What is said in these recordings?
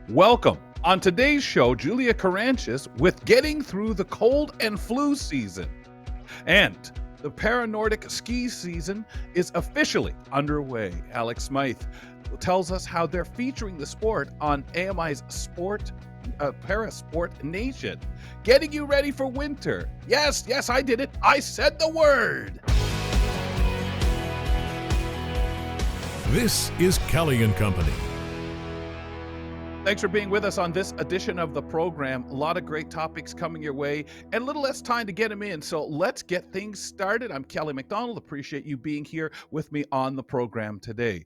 Welcome. On today's show, Julia Karantjas with getting through the cold and flu season. And the Para Nordic Ski season is officially underway. Alex Smyth tells us how they're featuring the sport on AMI's Para Sport Nation. Getting you ready for winter. Yes, I did it. I said the word. This is Kelly and Company. Thanks for being with us on this edition of the program. A lot of great topics coming your way and a little less time to get them in. So let's get things started. I'm Kelly McDonald. Appreciate you being here with me on the program today.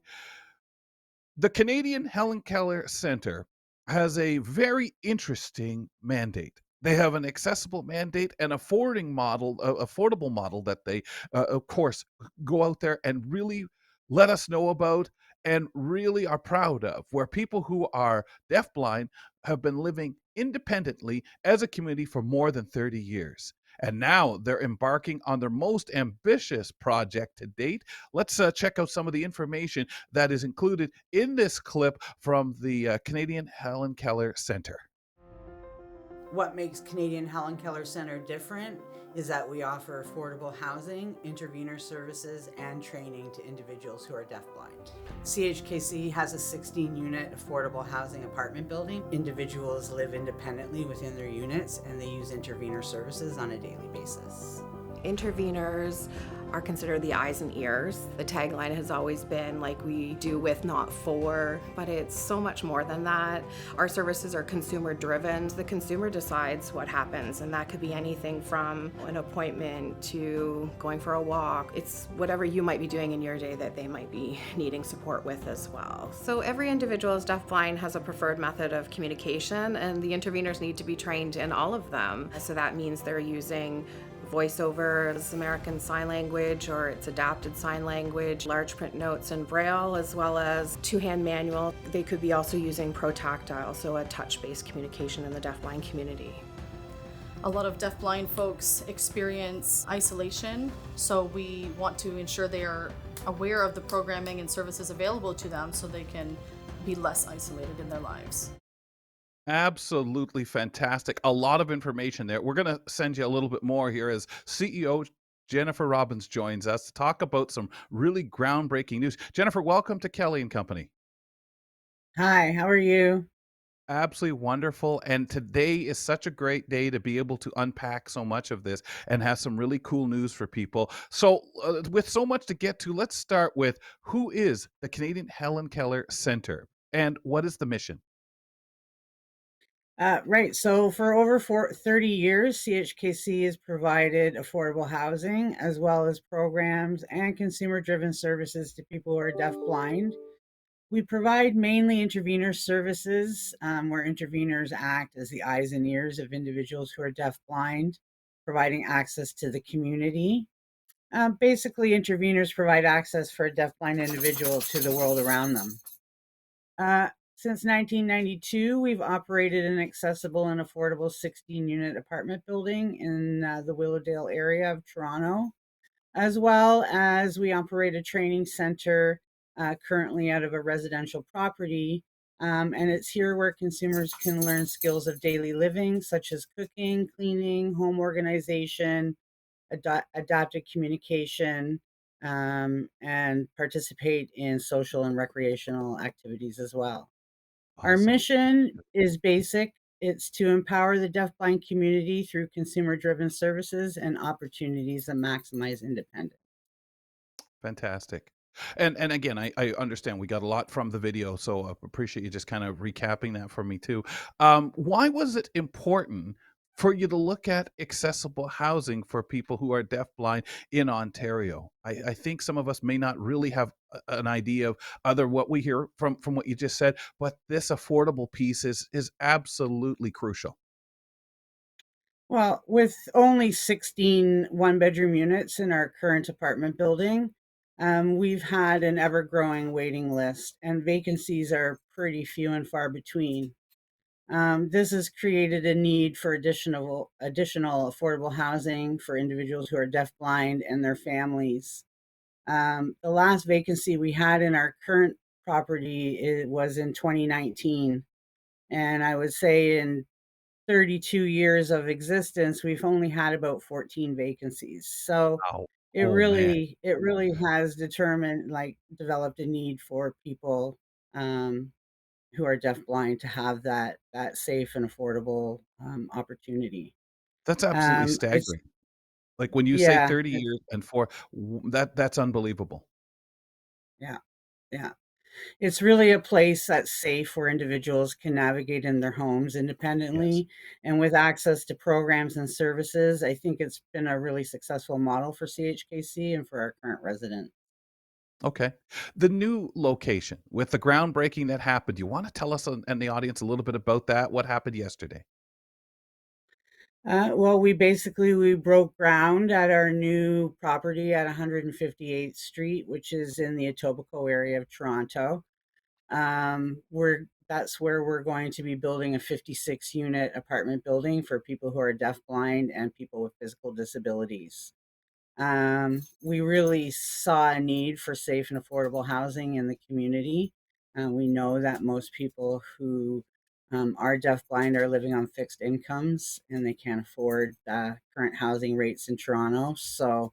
The Canadian Hellen Keller Centre has a very interesting mandate. They have an accessible mandate and affordable model that they, of course, go out there and really let us know about and really are proud of, where people who are deafblind have been living independently as a community for more than 30 years. And now they're embarking on their most ambitious project to date. Let's check out some of the information that is included in this clip from the Canadian Hellen Keller Centre. What makes Canadian Hellen Keller Centre different is that we offer affordable housing, intervener services, and training to individuals who are deafblind. CHKC has a 16-unit affordable housing apartment building. Individuals live independently within their units, and they use intervener services on a daily basis. Interveners are considered the eyes and ears. The tagline has always been like we do with, not for, but it's so much more than that. Our services are consumer driven. The consumer decides what happens, and that could be anything from an appointment to going for a walk. It's whatever you might be doing in your day that they might be needing support with as well. So every individual is deafblind has a preferred method of communication, and the interveners need to be trained in all of them. So that means they're using voiceover, American Sign Language, or it's adapted sign language, large print notes and braille, as well as two-hand manual. They could be also using pro-tactile, so a touch-based communication in the deafblind community. A lot of deafblind folks experience isolation, so we want to ensure they are aware of the programming and services available to them so they can be less isolated in their lives. Absolutely fantastic. A lot of information there. We're going to send you a little bit more here as CEO Jennifer Robbins joins us to talk about some really groundbreaking news. Jennifer, welcome to Kelly and Company. Hi, how are you? Absolutely wonderful. And today is such a great day to be able to unpack so much of this and have some really cool news for people. So with so much to get to, let's start with who is the Canadian Hellen Keller Centre and what is the mission? Right. So for over 30 years, CHKC has provided affordable housing as well as programs and consumer-driven services to people who are deafblind. We provide mainly intervener services, where interveners act as the eyes and ears of individuals who are deafblind, providing access to the community. Basically, interveners provide access for a deafblind individual to the world around them. Since 1992, we've operated an accessible and affordable 16-unit apartment building in the Willowdale area of Toronto, as well as we operate a training center currently out of a residential property. And it's here where consumers can learn skills of daily living, such as cooking, cleaning, home organization, adaptive communication, and participate in social and recreational activities as well. Our Awesome. mission is basic. It's to empower the deafblind community through consumer-driven services and opportunities that maximize independence. Fantastic. And again, I understand we got a lot from the video, so I appreciate you just kind of recapping that for me too. Why was it important for you to look at accessible housing for people who are deafblind in Ontario? I think some of us may not really have an idea of other what we hear from what you just said, but this affordable piece is absolutely crucial. Well, with only 16 one-bedroom units in our current apartment building, we've had an ever-growing waiting list, and vacancies are pretty few and far between. This has created a need for additional affordable housing for individuals who are deafblind and their families. The last vacancy we had in our current property was in 2019. And I would say in 32 years of existence, we've only had about 14 vacancies. So Wow. it Oh, man. really has developed a need for people um, who are deafblind to have that safe and affordable opportunity. That's absolutely It's staggering. Like, when you say yeah, 30 it's years and 4, that's unbelievable. yeah, yeah. It's really a place that's safe where individuals can navigate in their homes Yes. independently and with access to programs and services. I think it's been a really successful model for CHKC and for our current residents. Okay. The new location with the groundbreaking that happened, you wanna tell us and the audience a little bit about that? What happened yesterday? Well, we broke ground at our new property at 158th Street, which is in the Etobicoke area of Toronto. We're That's where we're going to be building a 56 unit apartment building for people who are deafblind and people with physical disabilities. We really saw a need for safe and affordable housing in the community. We know that most people who are deafblind are living on fixed incomes and they can't afford current housing rates in Toronto. So,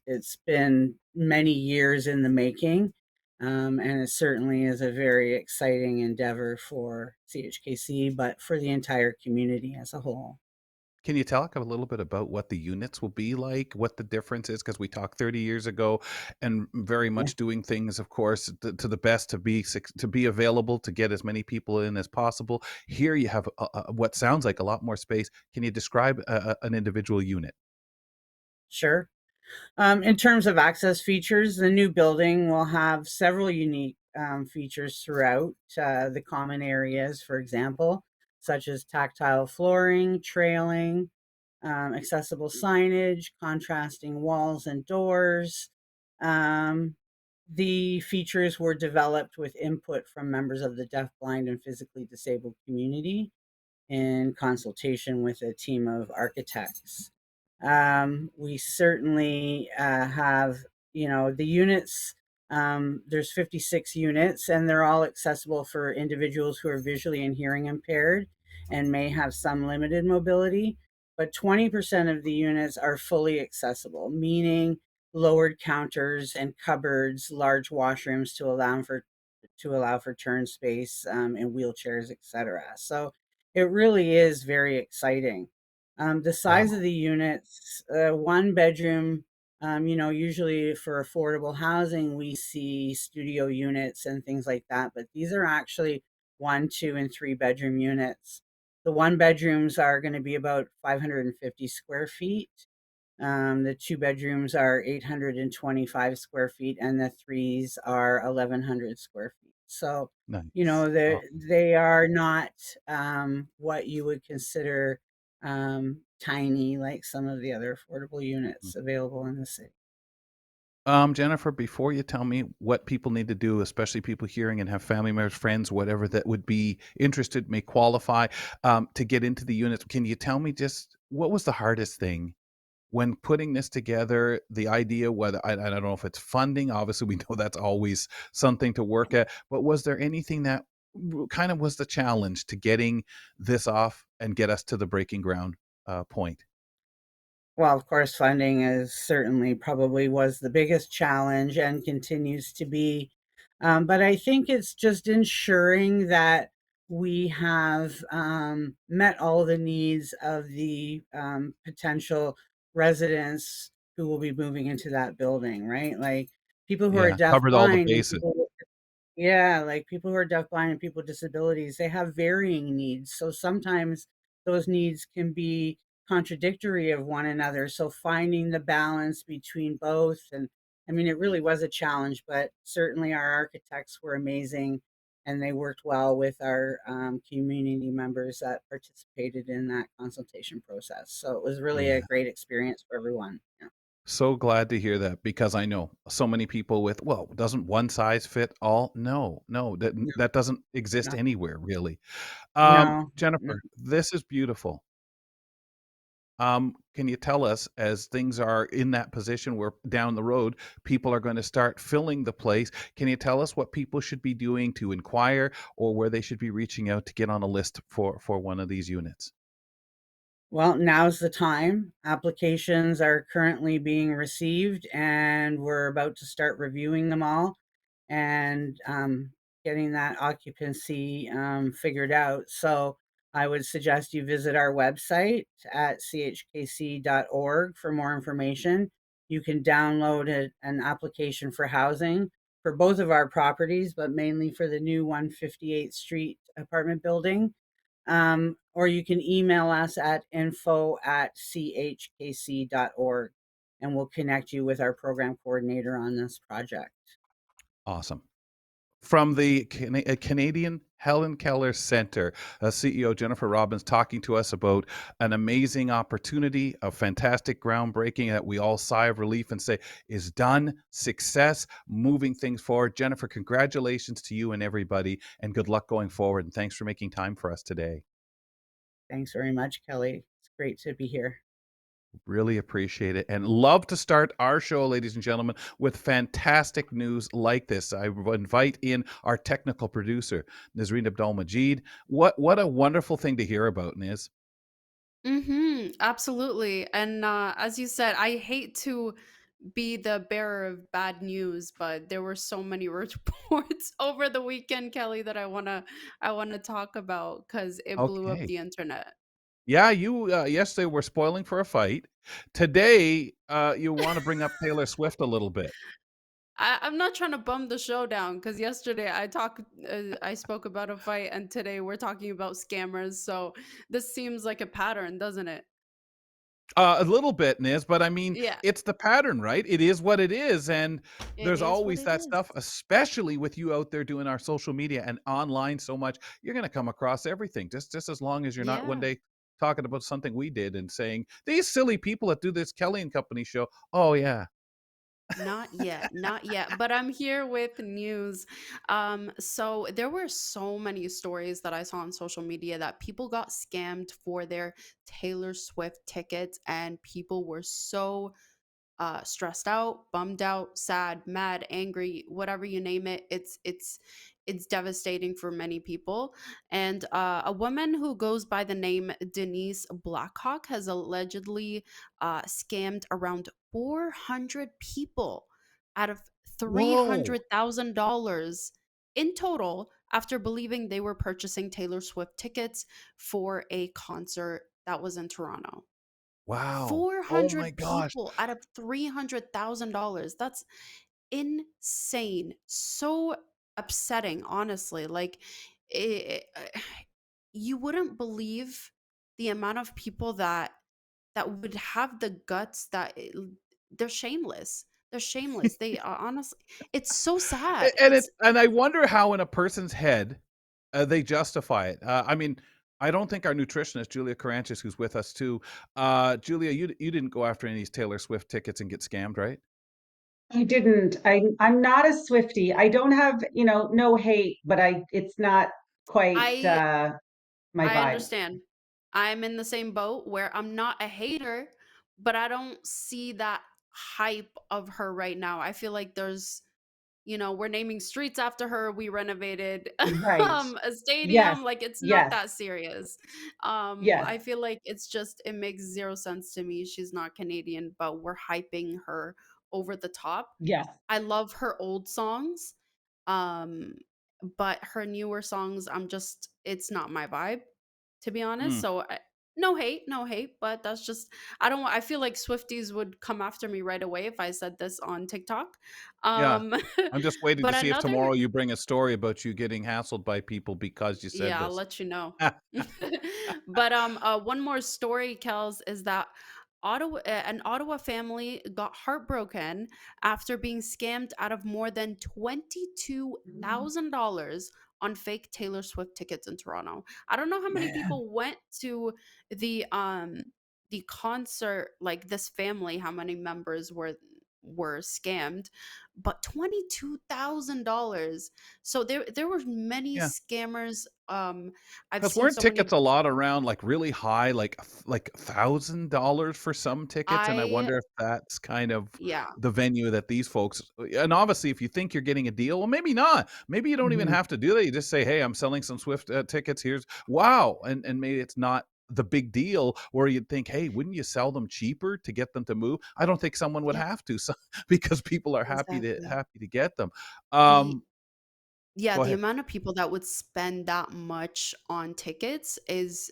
it's been many years in the making, and it certainly is a very exciting endeavor for CHKC, but for the entire community as a whole. Can you talk a little bit about what the units will be like, what the difference is? Because we talked 30 years ago and very Yeah. much doing things, of course, to the best to be available, to get as many people in as possible. Here you have what sounds like a lot more space. Can you describe an individual unit? Sure. In terms of access features, the new building will have several unique features throughout the common areas, for example, such as tactile flooring, trailing, accessible signage, contrasting walls and doors. Um, the features were developed with input from members of the deaf, blind, and physically disabled community in consultation with a team of architects. We certainly have, the units. There's 56 units, and they're all accessible for individuals who are visually and hearing impaired and may have some limited mobility. But 20% of the units are fully accessible, meaning lowered counters and cupboards, large washrooms to allow for turn space and wheelchairs, etc. So it really is very exciting. The size of Wow. the units, one bedroom, usually for affordable housing, we see studio units and things like that, but these are actually one, two, and three bedroom units. The one bedrooms are going to be about 550 square feet. The two bedrooms are 825 square feet, and the threes are 1,100 square feet. So, Nice. Oh, they are not what you would consider tiny, like some of the other affordable mhm. units available in the city. Jennifer, before you tell me what people need to do, especially people hearing and have family members, friends, whatever that would be interested, may qualify to get into the units, can you tell me just what was the hardest thing when putting this together? The idea, whether I don't know if it's funding, obviously we know that's always something to work at, but was there anything that kind of was the challenge to getting this off and get us to the breaking ground point? Well, of course, funding is certainly probably was the biggest challenge and continues to be. But I think it's just ensuring that we have met all the needs of the potential residents who will be moving into that building, right? Like people who are Yeah, covered all the deafblind and bases. people yeah, like people who are deafblind and people with disabilities, they have varying needs. So sometimes those needs can be contradictory of one another. So finding the balance between both, and I mean, it really was a challenge, but certainly our architects were amazing and they worked well with our community members that participated in that consultation process. So it was really a Yeah. great experience for everyone. Yeah. So glad to hear that because I know so many people with, well, doesn't one size fit all? No, no, No, that doesn't exist no, anywhere really. no, no. Jennifer, this is beautiful. Can you tell us, as things are in that position where down the road people are going to start filling the place, can you tell us what people should be doing to inquire or where they should be reaching out to get on a list for one of these units? Well, now's the time. Applications are currently being received, and we're about to start reviewing them all and getting that occupancy figured out. So I would suggest you visit our website at chkc.org for more information. You can download an application for housing for both of our properties, but mainly for the new 158th Street apartment building. Or you can email us at info@chkc.org, and we'll connect you with our program coordinator on this project. Awesome. From the Canadian Hellen Keller Centre, CEO Jennifer Robbins talking to us about an amazing opportunity, a fantastic groundbreaking that we all sigh of relief and say is done, success, moving things forward. Jennifer, congratulations to you and everybody, and good luck going forward. And thanks for making time for us today. Thanks very much, Kelly. It's great to be here. Really appreciate it and love to start our show, ladies and gentlemen, with fantastic news like this. I invite in our technical producer, Nazreen Abdul Majid. What a wonderful thing to hear about, Niz. Absolutely. And as you said, I hate to be the bearer of bad news, but there were so many reports over the weekend, Kelly, that I want to talk about because it blew up Okay. the internet. Yeah, you yesterday were spoiling for a fight. Today, you want to bring up Taylor Swift a little bit. I'm not trying to bum the show down because yesterday I spoke about a fight, and today we're talking about scammers. So this seems like a pattern, doesn't it? A little bit, Niz, but I mean, Yeah, it's the pattern, right? It is what it is, and it there's is what always it that is. stuff, especially with you out there doing our social media and online so much. You're gonna come across everything, just as long as you're not one Yeah. day talking about something we did and saying, "These silly people that do this Kelly& and Company show." Oh, yeah. Not yet, not yet, but I'm here with news. So there were so many stories that I saw on social media that people got scammed for their Taylor Swift tickets, and people were so stressed out, bummed out, sad, mad, angry, whatever you name it. It's devastating for many people. And a woman who goes by the name Denise Blackhawk has allegedly scammed around 400 people out of Whoa. $300,000 in total after believing they were purchasing Taylor Swift tickets for a concert that was in Toronto. Wow. Oh my 400 gosh. people out of $300,000. That's insane. So upsetting, honestly. Like, it, you wouldn't believe the amount of people that would have the guts they're shameless. They're shameless. They are honestly, it's so sad. And I wonder how in a person's head, they justify it. I mean, I don't think our nutritionist, Julia Karantjas, who's with us too, Julia, you didn't go after any of these Taylor Swift tickets and get scammed, right? I didn't. I'm not a Swiftie. I don't have, no hate, but it's not quite I my I vibe. understand. I'm in the same boat where I'm not a hater, but I don't see that hype of her right now. I feel like we're naming streets after her. We renovated Right. a Yes. stadium. Like, it's not Yes. that serious. Yes. I feel like it makes zero sense to me. She's not Canadian, but we're hyping her over the top. Yes. I love her old songs. Um, but her newer songs, it's not my vibe, to be honest. Mm, So no hate, no hate, but that's just, I feel like Swifties would come after me right away if I said this on TikTok. yeah. Um, I'm just waiting but to see if another tomorrow you bring a story about you getting hassled by people because you said Yeah, I'll this. let you know. But one more story, Kels, is that an Ottawa family got heartbroken after being scammed out of more than $22,000 on fake Taylor Swift tickets in Toronto. I don't know how many Man. people went to the concert, like this family, how many members were scammed, but $22,000. So there were many Yeah. scammers. I've Because seen weren't so tickets many. a lot around, like, really high, like $1,000 for some tickets, and I I wonder if that's kind of Yeah, the venue that these folks and obviously, if you think you're getting a deal, well, maybe not. Maybe you don't even Mhm. have to do that, you just say, "Hey, I'm selling some Swift, tickets, here's" wow, and maybe it's not the big deal where you'd think, "Hey, wouldn't you sell them cheaper to get them to move?" I don't think someone would yeah, have to, so because people are exactly. happy to get them. The Yeah, Go the ahead. amount of people that would spend that much on tickets is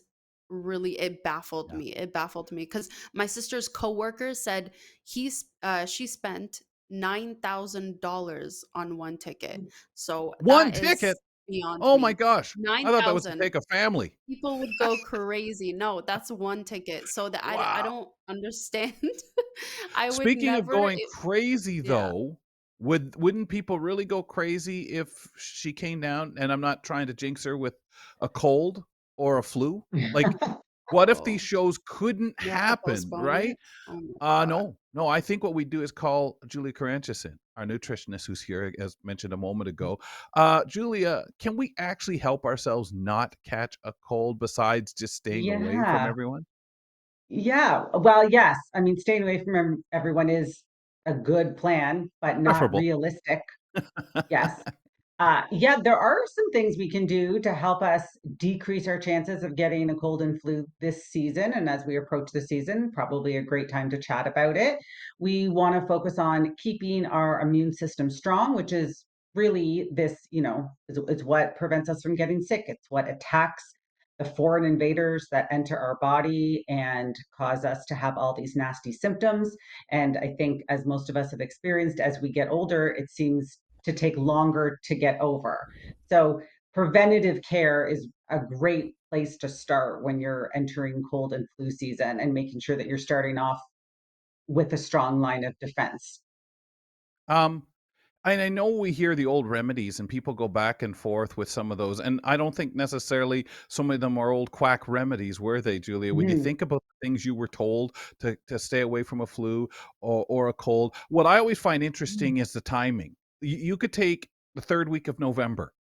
really, it baffled Yeah. me. It baffled me because my sister's coworker said she spent $9,000 on one ticket. So One that ticket? is beyond Oh my me. gosh. I thought that was to 9,000. take a family. People would go crazy. No, that's one ticket. So that I Wow. don't understand. I would Speaking of never going crazy yeah. though, wouldn't people really go crazy if she came down and I'm not trying to jinx her with a cold or a flu? Like, what if these Oh, shows couldn't you have to happen, postpone right? it? Oh my God. No. No, I think what we do is call Julia Karantjas in, our nutritionist who's here, as mentioned a moment ago. Julia, can we actually help ourselves not catch a cold besides just staying away from Yeah. everyone? Yeah. Well, yes. I mean, staying away from everyone is a good plan, but not Preferable. realistic. Yes. Yeah, there are some things we can do to help us decrease our chances of getting a cold and flu this season. And as we approach the season, probably a great time to chat about it. We want to focus on keeping our immune system strong, which is really this, is what prevents us from getting sick. It's what attacks the foreign invaders that enter our body and cause us to have all these nasty symptoms. And I think, as most of us have experienced, as we get older, it seems to take longer to get over. So, preventative care is a great place to start when you're entering cold and flu season and making sure that you're starting off with a strong line of defense. Um, and I know we hear the old remedies and people go back and forth with some of those. And I don't think necessarily some of them are old quack remedies, were they, Julia? When you Mhm. think about the things you were told to stay away from a flu or a cold, what I always find interesting is the timing. You could take the third week of November,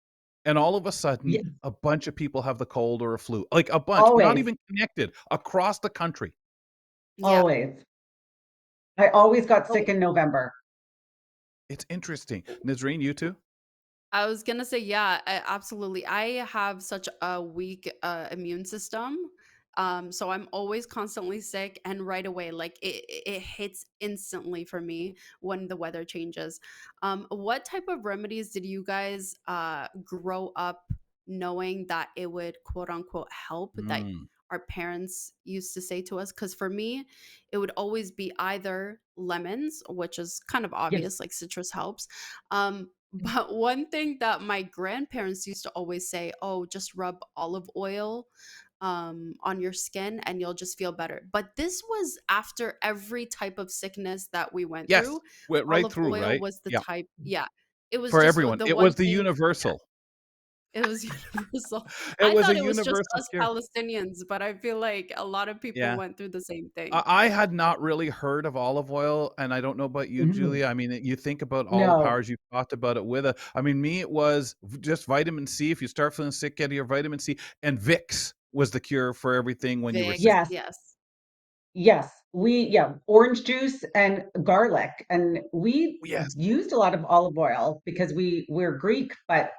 and all of a Yeah, sudden, a bunch of people have the cold or a flu, like a bunch, not always, even connected across the country. Yeah. always. I always got Oh, sick in November. It's interesting. Nazreen, you too? I was gonna say, yeah, absolutely. I have such a weak immune system. So I'm always constantly sick and right away, like it hits instantly for me when the weather changes. What type of remedies did you guys grow up knowing that it would quote unquote help that Mm, our parents used to say to us? Because for me, it would always be either lemons, which is kind of Yes. obvious, like citrus helps. But one thing that my grandparents used to always say, "Oh, just rub olive oil on your skin and you'll just feel better." But this was after every type of sickness that we went yes, through. went right Olive through, oil right? was the Yeah. type, yeah. It was For just everyone. the It one was the thing, yeah. universal. It was universal. It I was a thought it was just universal us cure. Palestinians, but I feel like a lot of people Yeah. went through the same I thing. I had not really heard of olive oil, and I don't know about you, Mhm. Julia. I mean, you think about all the No. powers you talked about it with. I mean, me, it was just vitamin C. If you start feeling sick, get your vitamin C. And Vicks was the cure for everything when you were sick. Vicks, Yes. yes. Yes, orange juice and garlic, and we Yes. used a lot of olive oil because we're Greek, but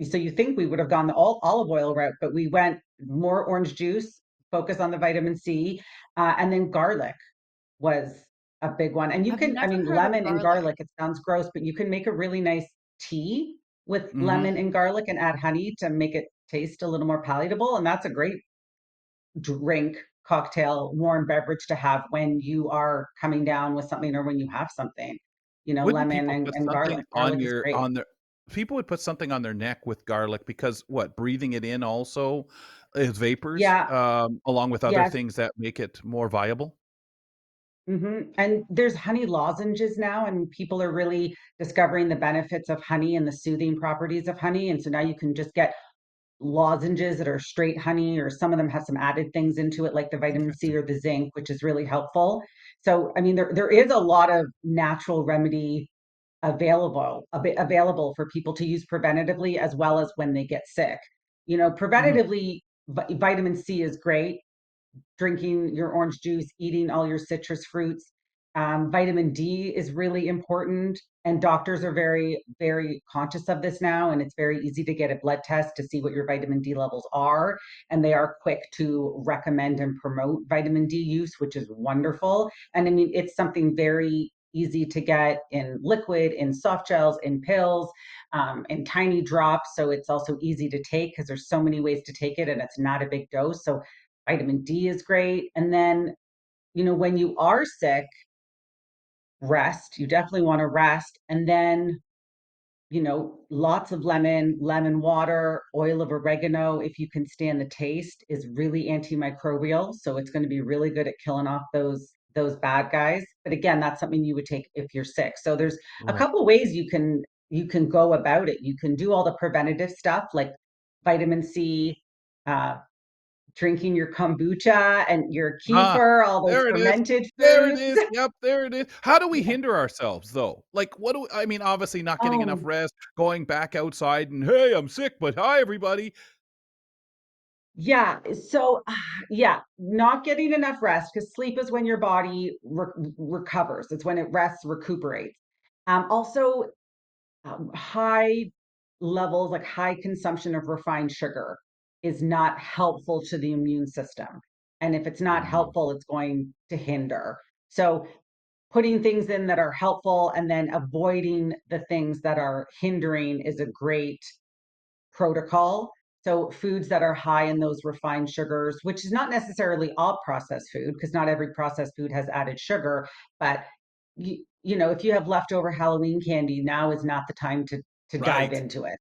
so you think we would have gone the olive oil route, but we went more orange juice, focus on the vitamin C, and then garlic was a big one. And you I've can, I never mean, heard of lemon and garlic. garlic, it sounds gross, but you can make a really nice tea with Mhm. lemon and garlic and add honey to make it taste a little more palatable, and that's a great drink, cocktail, warm beverage to have when you are coming down with something or when you have something. Wouldn't Lemon people and, put and something garlic. on Garlic is great. their people would put something on their neck with garlic because what, breathing it in also is vapors, Yeah, along with other yes. things that make it more viable? And there's honey lozenges now, and people are really discovering the benefits of honey and the soothing properties of honey. And so now you can just get lozenges that are straight honey, or some of them have some added things into it, like the vitamin C Interesting. or the zinc, which is really helpful. So, I mean, there is a lot of natural remedy available for people to use preventatively as well as when they get sick. You know, Mhm. preventatively, vitamin C is great, drinking your orange juice, eating all your citrus fruits. Vitamin D is really important, and doctors are very, very conscious of this now. And it's very easy to get a blood test to see what your vitamin D levels are. And they are quick to recommend and promote vitamin D use, which is wonderful. And I mean, it's something very easy to get in liquid, in soft gels, in pills, in tiny drops. So it's also easy to take because there's so many ways to take it and it's not a big dose. So vitamin D is great. And then, you know, when you are sick, rest. You definitely want to rest. And then, you know, lots of lemon water, oil of oregano, if you can stand the taste, is really antimicrobial. So it's going to be really good at killing off those bad guys. But again, that's something you would take if you're sick. So there's a Right. couple ways you can go about it. You can do all the preventative stuff like vitamin C, uh, drinking your kombucha and your Ah, kefir, all those there it is. fermented There it foods. is. Yep, there it is. How do we Yeah. hinder ourselves though? Like, what do I mean, obviously not getting enough Oh, rest, going back outside and, "Hey, I'm sick, but hi, everybody." yeah. So, yeah, not getting enough rest because sleep is when your body recovers. It's when it rests, recuperates. Also, high levels, like high consumption of refined sugar, is not helpful to the immune system. And if it's not Mm, helpful, it's going to hinder. So, putting things in that are helpful and then avoiding the things that are hindering is a great protocol. So foods that are high in those refined sugars, which is not necessarily all processed food, because not every processed food has added sugar, but you know, if you have leftover Halloween candy, now is not the time to dive right. into it.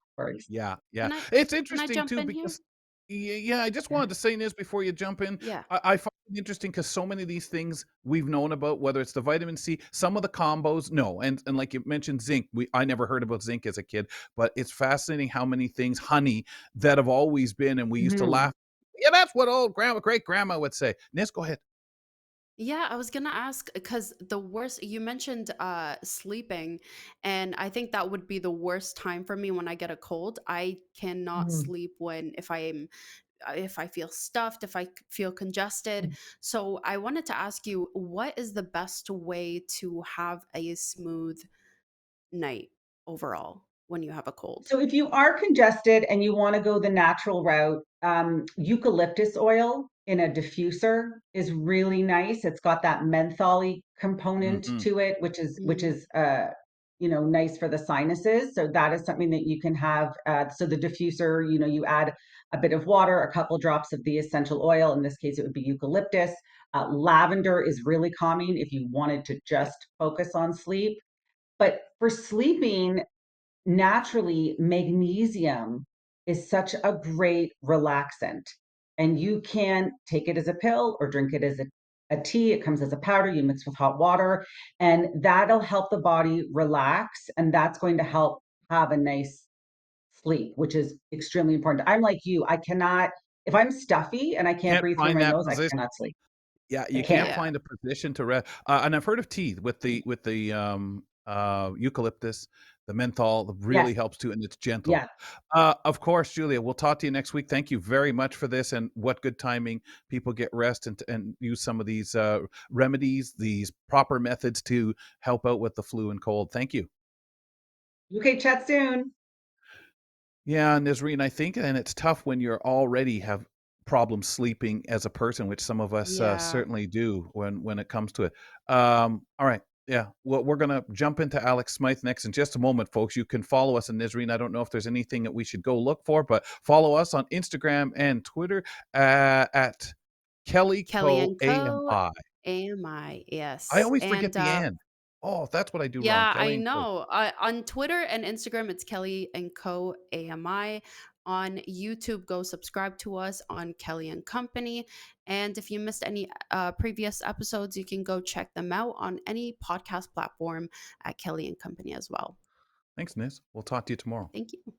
Yeah, yeah. Can I It's can I interesting jump too in here? because yeah, I just Yeah. wanted to say this before you jump in. Yeah. I find it interesting because so many of these things we've known about, whether it's the vitamin C, some of the combos, no, and like you mentioned, zinc. I never heard about zinc as a kid, but it's fascinating how many things, honey, that have always been, and we used to Mhm. laugh. Yeah, that's what old grandma, great grandma would say. Nis, go ahead. Yeah, I was gonna ask because the worst you mentioned sleeping, and I think that would be the worst time for me when I get a cold. I cannot Mhm. sleep when if I feel stuffed, if I feel congested. So I wanted to ask you, what is the best way to have a smooth night overall when you have a cold? So if you are congested and you want to go the natural route, eucalyptus oil in a diffuser is really nice. It's got that mentholy component Hmm. to it, which is Mm, you know, nice for the sinuses. So that is something that you can have. So the diffuser, you know, you add a bit of water, a couple drops of the essential oil. In this case, it would be eucalyptus. Lavender is really calming if you wanted to okay. just focus on sleep. But for sleeping, naturally, magnesium is such a great relaxant. And you can take it as a pill or drink it as a tea. It comes as a powder, you mix with hot water, and that'll help the body relax. And that's going to help have a nice sleep, which is extremely important. I'm like you, I cannot, if I'm stuffy and I can't Can't breathe through find my that nose, I position. cannot sleep. Yeah, I you can't can't. Yeah. find a position to rest. And I've heard of tea with the eucalyptus, the menthol that Yes. really helps too, and it's gentle. Yeah. Of course, Julia, we'll talk to you next week. Thank you very much for this, and what good timing. People get rest and use some of these remedies, these proper methods to help out with the flu and cold. Thank you. Okay, chat soon. Yeah, Nisreen, I think, and it's tough when you're already have problems sleeping as a person, which some of us Yeah. certainly do when it comes to it. All right, yeah, well, we're gonna jump into Alex Smyth next in just a moment, folks. You can follow us on Nisreen. I don't know if there's anything that we should go look for, but follow us on Instagram and Twitter at Kelly Kelly Co and Co. AMI. AMI. I Yes. always forget And the and. Oh, that's what I do wrong. yeah, Kelly I and Co. know. On Twitter and Instagram, it's Kelly and Co. AMI. On YouTube, go subscribe to us on Kelly and Company. And if you missed any previous episodes, you can go check them out on any podcast platform at Kelly and Company as well. Thanks, Nis. We'll talk to you tomorrow. Thank you.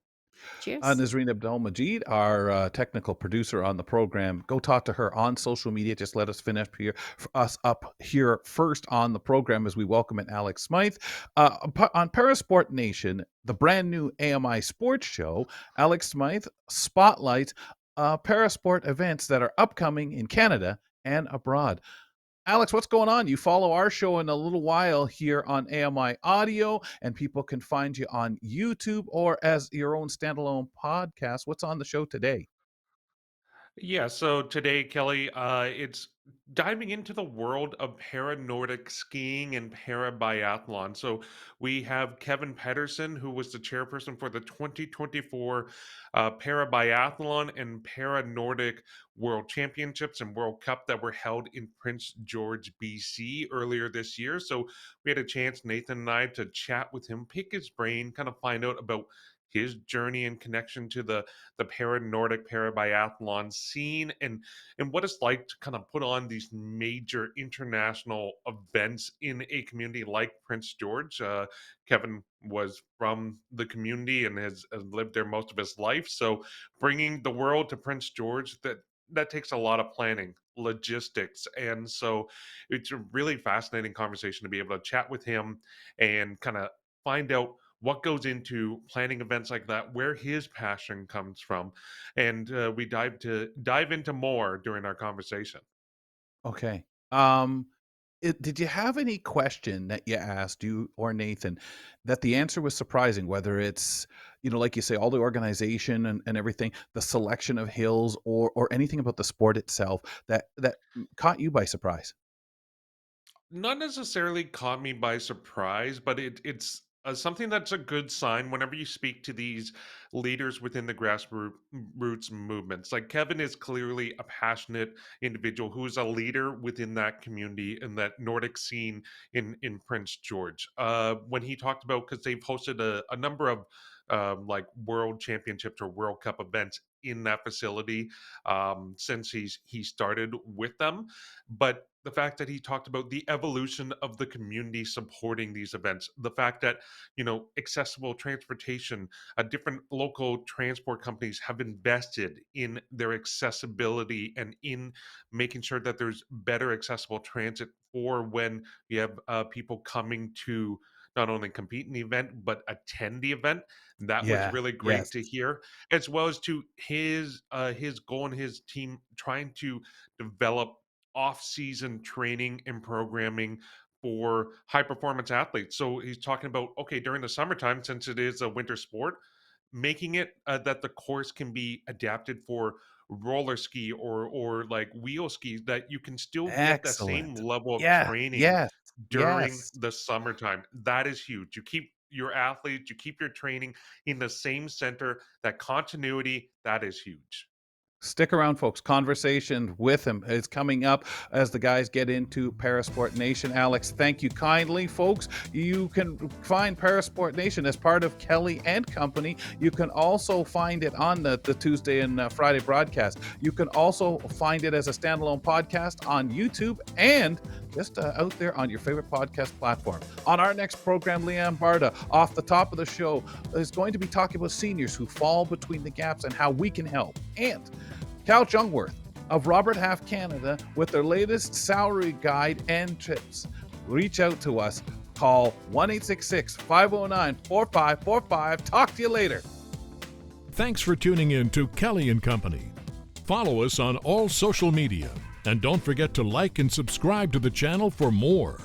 Cheers. Nazreen Abdel-Majid, our technical producer on the program. Go talk to her on social media. Just let us finish here, us up here first on the program as we welcome in Alex Smyth. On Parasport Nation, the brand new AMI sports show, Alex Smyth spotlights parasport events that are upcoming in Canada and abroad. Alex, what's going on? You follow our show in a little while here on AMI Audio, and people can find you on YouTube or as your own standalone podcast. What's on the show today? Yeah, so today, Kelly, it's diving into the world of Para Nordic skiing and para biathlon. So we have Kevin Pedersen, who was the chairperson for the 2024 Para Biathlon and Para Nordic World Championships and World Cup that were held in Prince George, BC earlier this year. So we had a chance, Nathan and I, to chat with him, pick his brain, kind of find out about his journey and connection to the para Nordic para biathlon scene and what it's like to kind of put on these major international events in a community like Prince George. Kevin was from the community and has lived there most of his life, so bringing the world to Prince George, that takes a lot of planning, logistics, and so it's a really fascinating conversation to be able to chat with him and kind of find out what goes into planning events like that, where his passion comes from, and we dive into more during our conversation. Okay. Did you have any question that you asked, you or Nathan, that the answer was surprising? Whether it's, like you say, all the organization and everything, the selection of hills, or anything about the sport itself that caught you by surprise? Not necessarily caught me by surprise, but it's something that's a good sign whenever you speak to these leaders within the grassroots roots movements. Like Kevin is clearly a passionate individual who is a leader within that community and that Nordic scene in Prince George. When he talked about, because they've hosted a number of like world championships or World Cup events in that facility since he started with them, but the fact that he talked about the evolution of the community supporting these events, the fact that accessible transportation, different local transport companies have invested in their accessibility and in making sure that there's better accessible transit for when you have people coming to not only compete in the event but attend the event. That was Yeah. really Yes. great to hear, as well as to his goal and his team trying to develop off-season training and programming for high performance athletes. So he's talking about, okay, during the summertime, since it is a winter sport, making it that the course can be adapted for roller ski or like wheel ski, that you can still get that same Excellent. level of Yeah. training Yes. during Yes. the summertime. That is huge. You keep your athletes, you keep your training in the same center. That continuity, that is huge. Stick around, folks. Conversation with him is coming up as the guys get into Parasport Nation. Alex, thank you kindly, folks. You can find Parasport Nation as part of Kelly and Company. You can also find it on the Tuesday and Friday broadcast. You can also find it as a standalone podcast on YouTube and just out there on your favorite podcast platform. On our next program, Leanne Barda, off the top of the show, is going to be talking about seniors who fall between the gaps and how we can help. And Cal Jungworth of Robert Half Canada with their latest salary guide and tips. Reach out to us. Call 1-866-509-4545. Talk to you later. Thanks for tuning in to Kelly and Company. Follow us on all social media and don't forget to like and subscribe to the channel for more.